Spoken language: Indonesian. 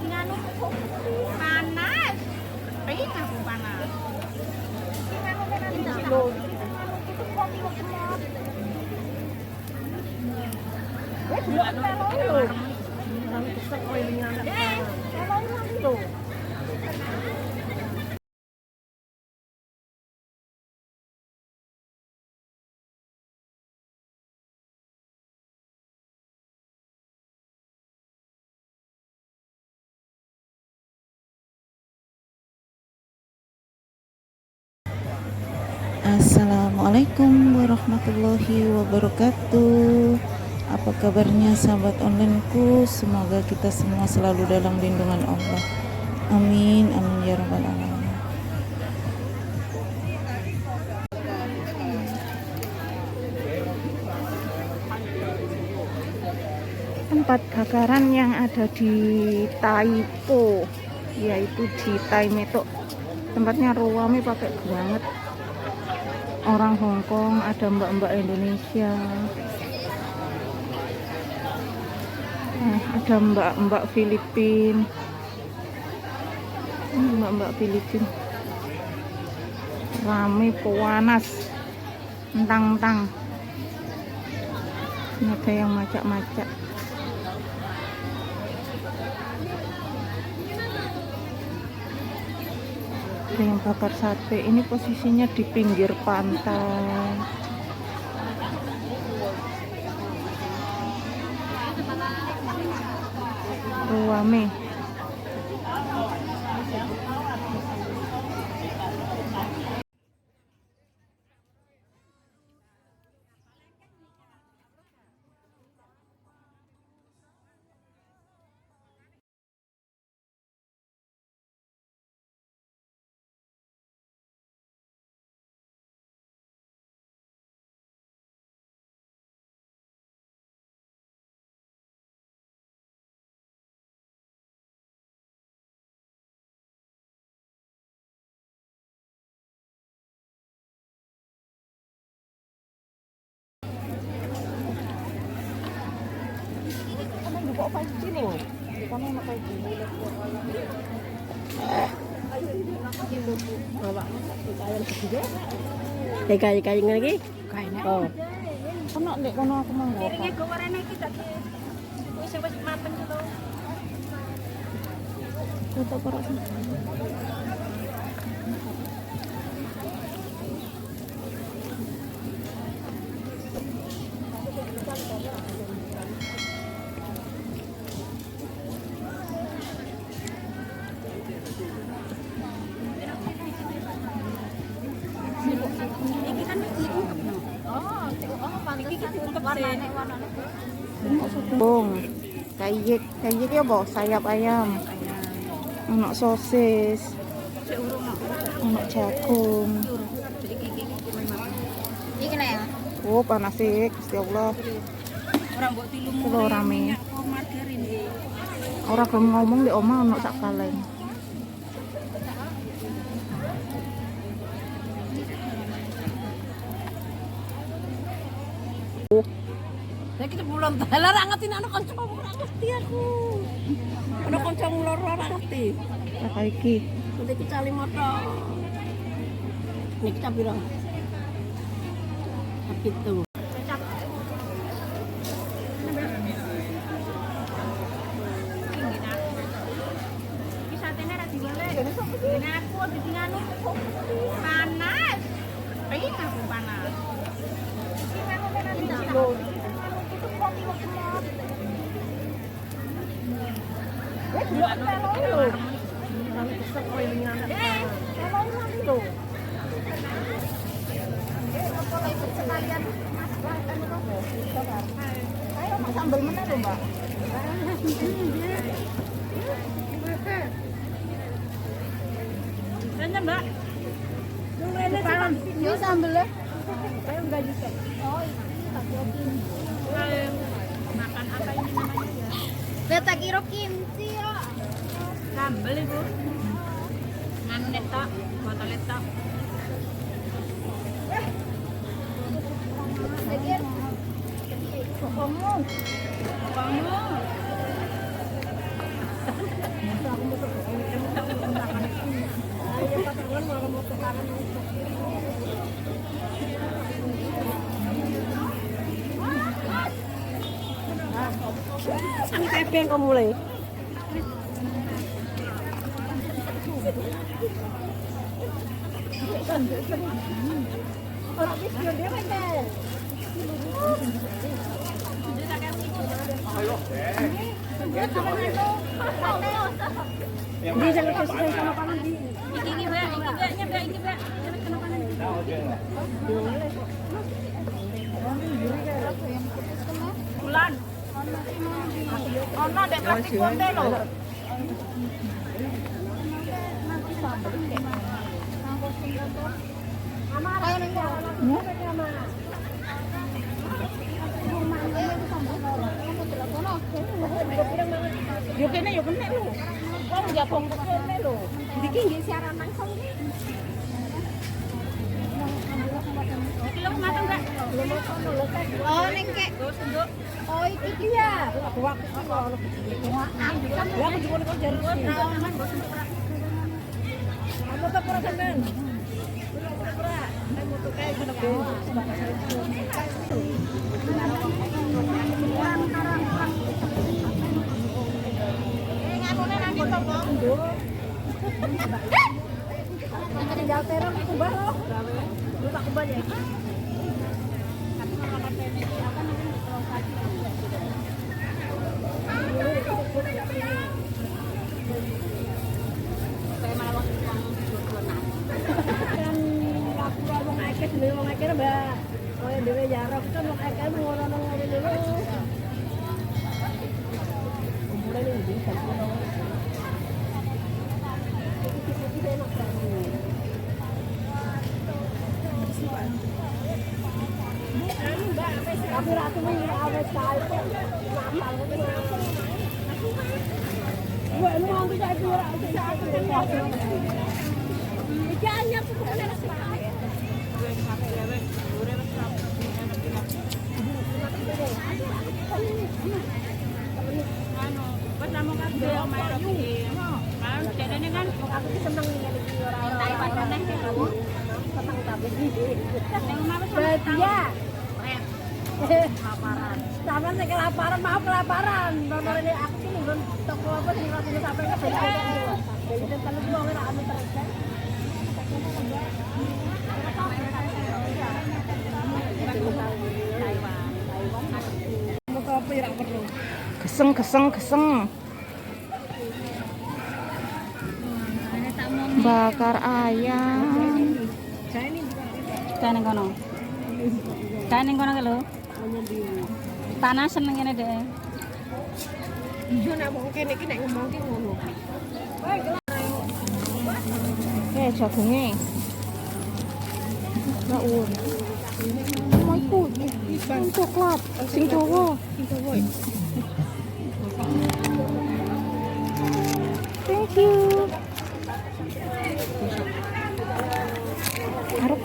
nganu panas. Pengen aku panas. Loh. Belum tahu. Kami besar koilnya anak. Loh. Assalamualaikum warahmatullahi wabarakatuh. Apa kabarnya sahabat onlineku? Semoga kita semua selalu dalam lindungan Allah. Amin, amin ya rabbal alamin. Tempat bakaran yang ada di Taipo, yaitu di Taimeto. Tempatnya rame pakai banget. Orang Hongkong, ada mbak-mbak Indonesia, ada mbak-mbak Filipin, mbak-mbak Filipin, rame panas, entang-entang. Ini ada yang macak-macak. Ada yang bakar sate. Ini posisinya di pinggir pantai. Rame. Kayak lagi. Oh. Kono nek kono aku mau nggo. Iki gorene iki tak wis mateng to. Foto para bong, kayik ya boh, sayap ayam, anak sosis, anak jagung. Iki nek ya. Oh panas sih, Gusti Allah. Ora mbok tilung Kulo rame. margarin iki. Ora gelem ngomong di omah ono sak kaleng. Lah kita pulang dalan ra ngerti nek ana kancamu ora ngerti aku. Ana kancamu loro ora ngerti. Tak iki. Nanti kita cali motor. Nek kita piro? Itu. Iki satene ra digolek. Dene aku ditinganu panas. Pengen aku panas. Loh. Belum tahu. Kami besar koilnya anak. Sekalian ayo mau sambal mana tuh mbak? Rene mbak. Ini sambalnya. Saya enggak juga. Oh iya. Makan apa ini namanya? Beta kira kimchi ya. Sambal ibu. Nganu letak, botol letak. Kamu. Ang tepeng ko mulai. Orang biskuit dia kan. Hindi siya nagkasasay sa makanan di. Ini ba, ini ba. Bulan. Ono dek plastik konde lo. Yo kene lo. Wong jabong kene lo. Iki nggih siaran langsung iki. Kilo matang enggak? Oh, ning kek. Oh, iki ya. Buat kalau ya aku juga kok jari. Aku tak pernah sampean. Aku tuh kayak gede. Nganune nang kono kok. Tinggal terong itu baru. Lu tak kembali. Kan aku wong akeh dhewe wong akeh Mbak. Koyo dhewe jarok kan wong akeh ngono ngene dulu. Mulai nih bisa. Tapi ratu ini awet sekali. Napal kok kenapa? Gue mau ambil saya keluar aja. Iki anyar tuh kene nasi. Anu, pas namo kan dia main lagi. Kan jadinya kan Aku seneng ngene iki ora-ora. Taiwan kan nek kamu. Seneng tapi iki. Yang mana Badia. kelaparan. Sama sih kelaparan, mau kelaparan. Nonton ini aku sih nonton toko apa sih nggak sampai ke beda. Jadi kalau gua nggak anu terus kan. Mau kopi nggak perlu. Geseng. Bakar ayam. Kain kono. Kain kono lho. Panas seneng ngene deh. Iya nak mau kene iki nek ngomong ki ngono. Jagungnya. Daun. Oh my god. Coklat. Sing Jawa. Thank you. Harap.